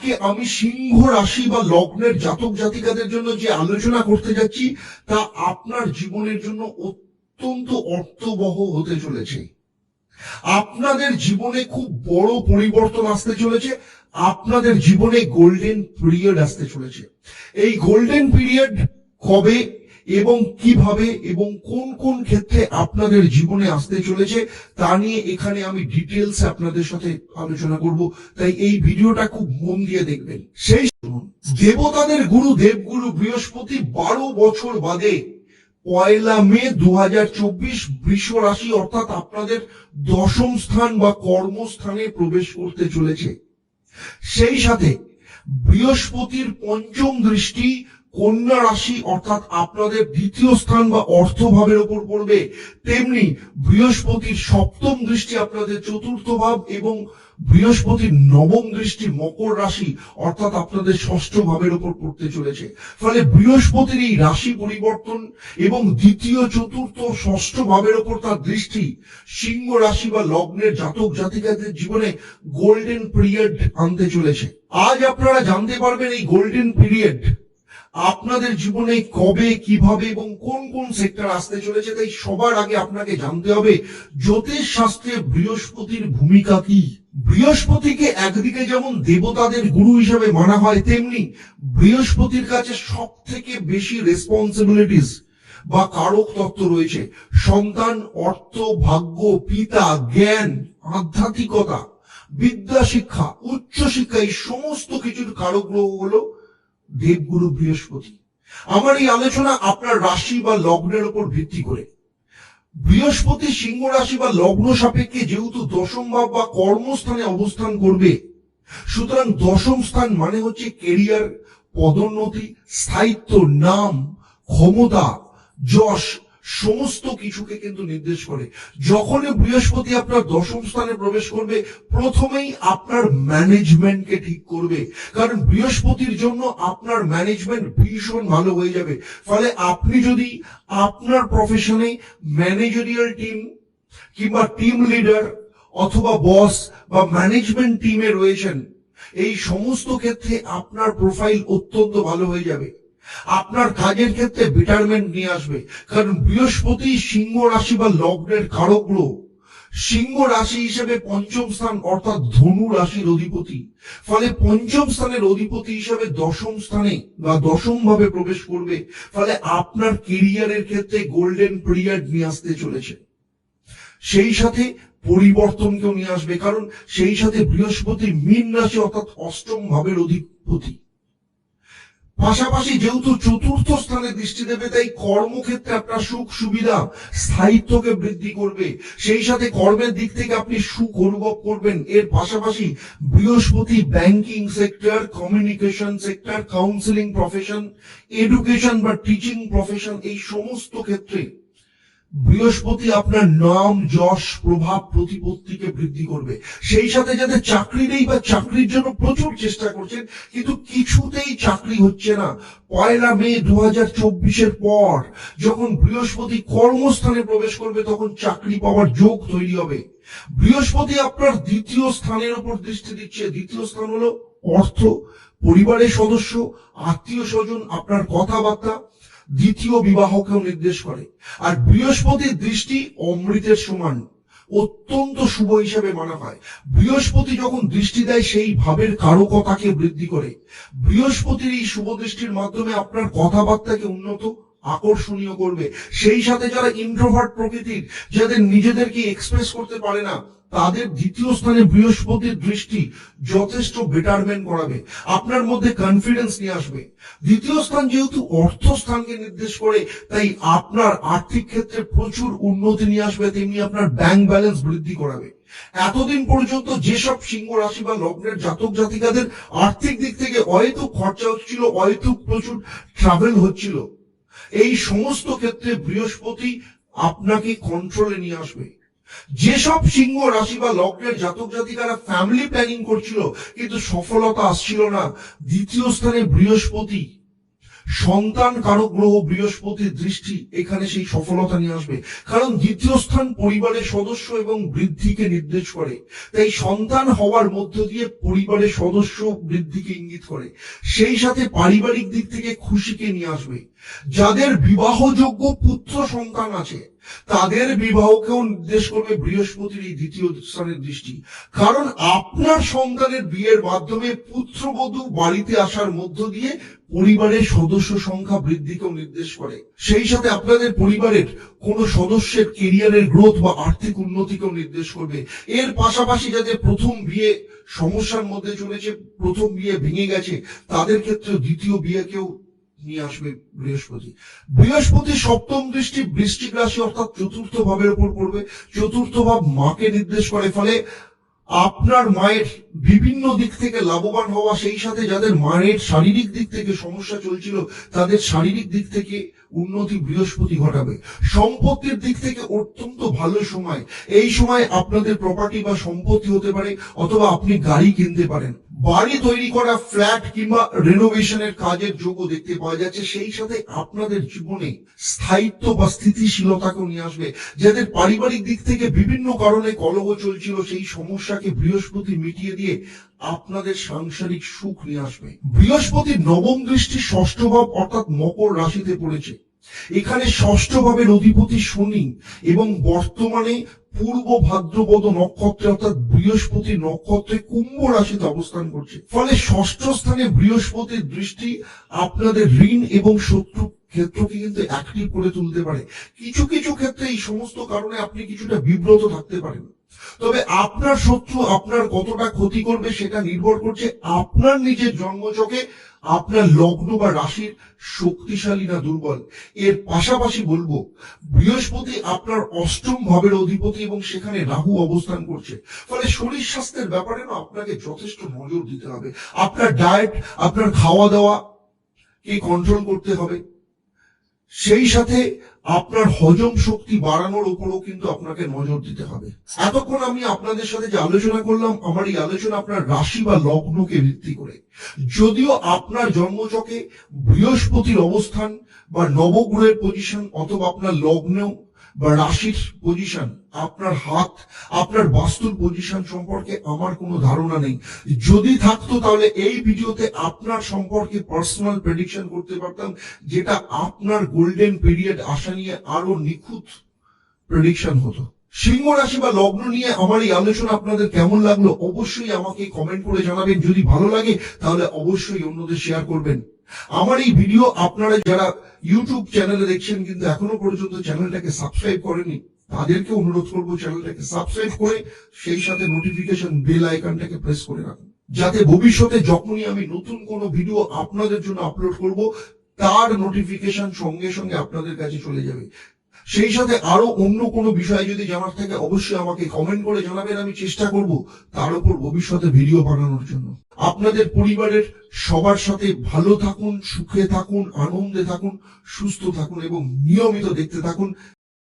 আজকে আমি সিংহ রাশি বা লগ্নের জাতক জাতিকাদের জন্য যে আলোচনা করতে যাচ্ছি তা আপনার জীবনের জন্য অত্যন্ত অর্থবহ হতে চলেছে। আপনাদের জীবনে খুব বড় পরিবর্তন আসতে চলেছে। আপনাদের জীবনে গোল্ডেন পিরিয়ড আসতে চলেছে। এই গোল্ডেন পিরিয়ড কবে এবং কিভাবে এবং কোন কোন ক্ষেত্রে আপনাদের জীবনে আসতে চলেছে তা নিয়ে এখানে আমি ডিটেলস আপনাদের সাথে আলোচনা করব। তাই এই ভিডিওটা খুব মন দিয়ে দেখবেন। সেই দেবতাদের গুরু দেবগুরু বৃহস্পতি 12 বছর বাদে 1 মে 2024 বৃষ রাশি অর্থাৎ আপনাদের দশম স্থান বা কর্মস্থানে প্রবেশ করতে চলেছে। সেই সাথে বৃহস্পতির পঞ্চম দৃষ্টি কন্যা রাশি অর্থাৎ আপনাদের দ্বিতীয় স্থান বা অর্থভাবের উপর পড়বে। তেমনি বৃহস্পতির সপ্তম দৃষ্টি আপনাদের চতুর্থ ভাব এবং বৃহস্পতির নবম দৃষ্টি মকর রাশি অর্থাৎ আপনাদের ষষ্ঠ ভাবের উপর পড়তে চলেছে। ফলে বৃহস্পতির এই রাশি পরিবর্তন এবং দ্বিতীয় চতুর্থ ষষ্ঠ ভাবের উপর তার দৃষ্টি সিংহ রাশি বা লগ্নের জাতক জাতিকাদের জীবনে গোল্ডেন পিরিয়ড আনতে চলেছে। আজ আপনারা জানতে পারবেন এই গোল্ডেন পিরিয়ড আপনাদের জীবনে কবে, কিভাবে এবং কোন কোন সেক্টর আসতে চলেছে। তাই সবার আগে আপনাকে জানতে হবে জ্যোতিষ শাস্ত্রে বৃহস্পতির ভূমিকা কি। বৃহস্পতিকে একদিকে যেমন দেবতাদের গুরু হিসেবে মানা হয়, তেমনি বৃহস্পতির কাছে সব থেকে বেশি রেসপন্সিবিলিটিস বা কারক তত্ত্ব রয়েছে। সন্তান, অর্থ, ভাগ্য, পিতা, জ্ঞান, আধ্যাত্মিকতা, বিদ্যা শিক্ষা, উচ্চ শিক্ষা, এই সমস্ত কিছুর কারক গ্রহ হলো দেবগুরু বৃহস্পতি। আমার এই আলোচনা আপনার রাশি বা লগ্নের উপর ভিত্তি করে। বৃহস্পতি সিংহ রাশি বা লগ্ন সাপেক্ষে যেহেতু দশম ভাব বা কর্মস্থানে অবস্থান করবে, সুতরাং দশম স্থান মানে হচ্ছে কেরিয়ার, পদোন্নতি, স্থায়িত্ব, নাম, ক্ষমতা, যশ সমস্ত কিছুকে কিন্তু নির্দেশ করে। যখনই বৃহস্পতি আপনার দশম স্থানে প্রবেশ করবে প্রথমেই আপনার ম্যানেজমেন্টকে ঠিক করবে, কারণ বৃহস্পতির জন্য আপনার ম্যানেজমেন্ট ভীষণ ভালো হয়ে যাবে। ফলে আপনি যদি আপনার প্রফেশনে ম্যানেজারিয়াল টিম কিংবা টিম লিডার অথবা বস বা ম্যানেজমেন্ট টিমে রয়েছেন, এই সমস্ত ক্ষেত্রে আপনার প্রোফাইল অত্যন্ত ভালো হয়ে যাবে। আপনার কাজের ক্ষেত্রে বেটারমেন্ট নিয়ে আসবে, কারণ বৃহস্পতি সিংহ রাশি বা লগ্নের কারক গ্রহ। সিংহ রাশি হিসেবে পঞ্চম স্থান অর্থাৎ ধনু রাশির অধিপতি। ফলে পঞ্চম স্থানের অধিপতি হিসেবে দশম স্থানে বা দশম ভাবে প্রবেশ করবে। ফলে আপনার কেরিয়ারের ক্ষেত্রে গোল্ডেন পিরিয়ড নিয়ে আসতে চলেছে। সেই সাথে পরিবর্তনকেও নিয়ে আসবে, কারণ সেই সাথে বৃহস্পতি মীন রাশি অর্থাৎ অষ্টম ভাবের অধিপতি। পাশাপাশি যেহেতু চতুর্থ স্থানে দৃষ্টি দেবে, তাই কর্মক্ষেত্রে আপনার সুখ সুবিধা স্থায়িত্বকে বৃদ্ধি করবে। সেই সাথে কর্মের দিক থেকে আপনি সুখ অনুভব করবেন। এর পাশাপাশি বৃহস্পতি banking sector, communication sector, counselling profession, education বা টিচিং প্রফেশন, এই সমস্ত ক্ষেত্রে বৃহস্পতি আপনার নাম, যশ, প্রভাব, প্রতিপত্তিকে বৃদ্ধি করবে। সেই সাথে যাদের চাকরি নেই বা চাকরির জন্য প্রচুর চেষ্টা করছেন কিন্তু কিছুতেই চাকরি হচ্ছে না, 1 মে 2024 পর যখন বৃহস্পতি কর্মস্থানে প্রবেশ করবে তখন চাকরি পাওয়ার যোগ তৈরি হবে। বৃহস্পতি আপনার দ্বিতীয় স্থানের উপর দৃষ্টি দিচ্ছে। দ্বিতীয় স্থান হলো অর্থ, পরিবারের সদস্য, আত্মীয় স্বজন, আপনার কথাবার্তা, দ্বিতীয় বিবাহকেও নির্দেশ করে। আর বৃহস্পতির দৃষ্টি অমৃতের সমান, অত্যন্ত শুভ হিসেবে মানা হয়। বৃহস্পতি যখন দৃষ্টি দেয় সেই ভাবের কারকতাকে বৃদ্ধি করে। বৃহস্পতির এই শুভ দৃষ্টির মাধ্যমে আপনার কথাবার্তাকে উন্নত, আকর্ষণীয় করবে। সেই সাথে যারা ইন্ট্রোভার্ট প্রকৃতির, যাদের নিজেদেরকে এক্সপ্রেস করতে পারে না, তাদের দ্বিতীয় স্থানে বৃহস্পতির দৃষ্টি যথেষ্ট বেটারমেন্ট করাবে, আপনার মধ্যে কনফিডেন্স নিয়ে আসবে। দ্বিতীয় স্থান যেহেতু অর্থ স্থানকে নির্দেশ করে, তাই আপনার আর্থিক ক্ষেত্রে প্রচুর উন্নতি নিয়ে আসবে, তেমনি আপনার ব্যাংক ব্যালেন্স বৃদ্ধি করাবে। এতদিন পর্যন্ত যেসব সিংহ রাশি বা লগ্নের জাতক জাতিকাদের আর্থিক দিক থেকে হয়তো খরচা হচ্ছিল, হয়তো প্রচুর ট্রাভেল হচ্ছিল, এই সমস্ত ক্ষেত্রে বৃহস্পতি আপনাকে কন্ট্রোলে নিয়ে আসবে। যেসব সিংহ রাশি বা লগ্নের জাতক জাতিকারা ফ্যামিলি প্ল্যানিং করছিল কিন্তু সফলতা আসছিল না, দ্বিতীয় স্থানে বৃহস্পতি সন্তান কারক গ্রহ বৃহস্পতির দৃষ্টি এখানে সেই সফলতা নিয়ে আসবে, কারণ দ্বিতীয় স্থান পরিবারের সদস্য এবং বৃদ্ধিকে নির্দেশ করে। তাই সন্তান হওয়ার মধ্য দিয়ে পরিবারের সদস্য বৃদ্ধিকে ইঙ্গিত করে, সেই সাথে পারিবারিক দিক থেকে খুশিকে নিয়ে আসবে। যাদের বিবাহযোগ্য পুত্র সন্তান আছে তাদের বিবাহকেও নির্দেশ করবে বৃহস্পতির এই দ্বিতীয় স্থানের দৃষ্টি, কারণ আপনার সন্তানের বিয়ের মাধ্যমে পুত্রবধূ বাড়িতে আসার মধ্য দিয়ে পরিবারের সদস্য সংখ্যা বৃদ্ধিকেও নির্দেশ করে। সেই সাথে আপনাদের পরিবারের কোন সদস্যের কেরিয়ারের গ্রোথ বা আর্থিক উন্নতিকেও নির্দেশ করবে। এর পাশাপাশি যাদের প্রথম বিয়ে সমস্যার মধ্যে চলেছে, প্রথম বিয়ে ভেঙে গেছে, তাদের ক্ষেত্রে দ্বিতীয় বিয়েকেও নিয়ে আসবে বৃহস্পতি। বৃহস্পতির সপ্তম দৃষ্টি বৃশ্চিক রাশি অর্থাৎ চতুর্থ ভাবের উপর পড়বে। চতুর্থ ভাব মাকে নির্দেশ করে, ফলে আপনার মায়ের বিভিন্ন দিক থেকে লাভবান হওয়া, সেই সাথে যাদের মায়ের শারীরিক দিক থেকে সমস্যা চলছিল তাদের শারীরিক দিক থেকে উন্নতি বৃহস্পতি ঘটাবে। সম্পত্তির দিক থেকে অত্যন্ত ভালো সময়। এই সময় আপনাদের প্রপার্টি বা সম্পত্তি হতে পারে, অথবা আপনি গাড়ি কিনতে পারেন। বাড়ি তৈরি করা, ফ্ল্যাট কিংবা রেনোভেশনের কাজের যোগও দেখতে পাওয়া যাচ্ছে। সেই সাথে আপনাদের জীবনে স্থায়িত্ব বা স্থিতিশীলতাকেও নিয়ে আসবে। যাদের পারিবারিক দিক থেকে বিভিন্ন কারণে কলহ চলছিল, সেই সমস্যাকে বৃহস্পতি মিটিয়ে দিয়ে আপনাদের সাংসারিক সুখ নিয়ে আসবে। বৃহস্পতির নবম দৃষ্টি ষষ্ঠ ভাব অর্থাৎ মকর রাশিতে পড়েছে। এখানে ষষ্ঠ ভাবের অধিপতি শনি এবং বর্তমানে পূর্ব ভাদ্রপদ নক্ষত্রে অর্থাৎ বৃহস্পতি নক্ষত্রে কুম্ভ রাশিতে অবস্থান করছে। ফলে ষষ্ঠ স্থানে বৃহস্পতির দৃষ্টি আপনাদের ঋণ এবং শত্রু ক্ষেত্রকে কিন্তু অ্যাক্টিভ করে তুলতে পারে। কিছু কিছু ক্ষেত্রে এই সমস্ত কারণে আপনি কিছুটা বিব্রত থাকতে পারেন। তবে আপনার শত্রু আপনার কতটা ক্ষতি করবে সেটা নির্ভর করছে আপনার নিজের জন্মছকে, আপনার লগ্ন বা রাশির শক্তিশালী না দুর্বল। এর পাশাপাশি বলবো বৃহস্পতি আপনার অষ্টম ভাবের অধিপতি এবং সেখানে রাহু অবস্থান করছে। ফলে শরীর স্বাস্থ্যের ব্যাপারে না আপনাকে যথেষ্ট নজর দিতে হবে। আপনার ডায়েট, আপনার খাওয়া দাওয়া কে কন্ট্রোল করতে হবে। সেই সাথে আপনার হজম শক্তি বাড়ানোর উপরও কিন্তু আপনাকে নজর দিতে হবে। এতক্ষণ আমি আপনাদের সাথে যে আলোচনা করলাম, আমার এই আলোচনা আপনার রাশি বা লগ্নকে ভিত্তি করে। যদিও আপনার জন্মছকে বৃহস্পতির অবস্থান বা নবগ্রহের পজিশন অথবা আপনার লগ্ন বা রাশির পজিশন, আপনার হাত, আপনার বাস্তুর পজিশন সম্পর্কে আমার কোনো ধারণা নেই। যদি থাকতো তাহলে এই ভিডিওতে আপনার সম্পর্কে পার্সোনাল প্রেডিকশন করতে পারতাম, যেটা আপনার গোল্ডেন পিরিয়ড আসা নিয়ে আরো নিখুঁত প্রেডিকশন হতো। সিংহ রাশি বা লগ্ন নিয়ে আমার এই আলোচনা আপনাদের কেমন লাগলো অবশ্যই আমাকে কমেন্ট করে জানাবেন। যদি ভালো লাগে তাহলে অবশ্যই অন্যদের শেয়ার করবেন। আমার এই ভিডিও আপনারা যারা ইউটিউব চ্যানেলে দেখছেন কিন্তু এখনো পর্যন্ত চ্যানেলটাকে সাবস্ক্রাইব করেনি, তাদেরকে অনুরোধ করবো চ্যানেলটাকে সাবস্ক্রাইব করে সেই সাথে নোটিফিকেশন বেল আইকনটাকে প্রেস করে রাখুন, যাতে ভবিষ্যতে যখনই আমি নতুন কোনো ভিডিও আপনাদের জন্য আপলোড করব তার নোটিফিকেশন সঙ্গে সঙ্গে আপনাদের কাছে চলে যাবে। সেই সাথে আরো অন্য কোনো বিষয় যদি জানার থাকে অবশ্যই আমাকে কমেন্ট করে জানাবেন, আমি চেষ্টা করব তার উপর ভবিষ্যতে ভিডিও বানানোর জন্য। আপনাদের পরিবারের সবার সাথে ভালো থাকুন, সুখে থাকুন, আনন্দে থাকুন, সুস্থ থাকুন এবং নিয়মিত দেখতে থাকুন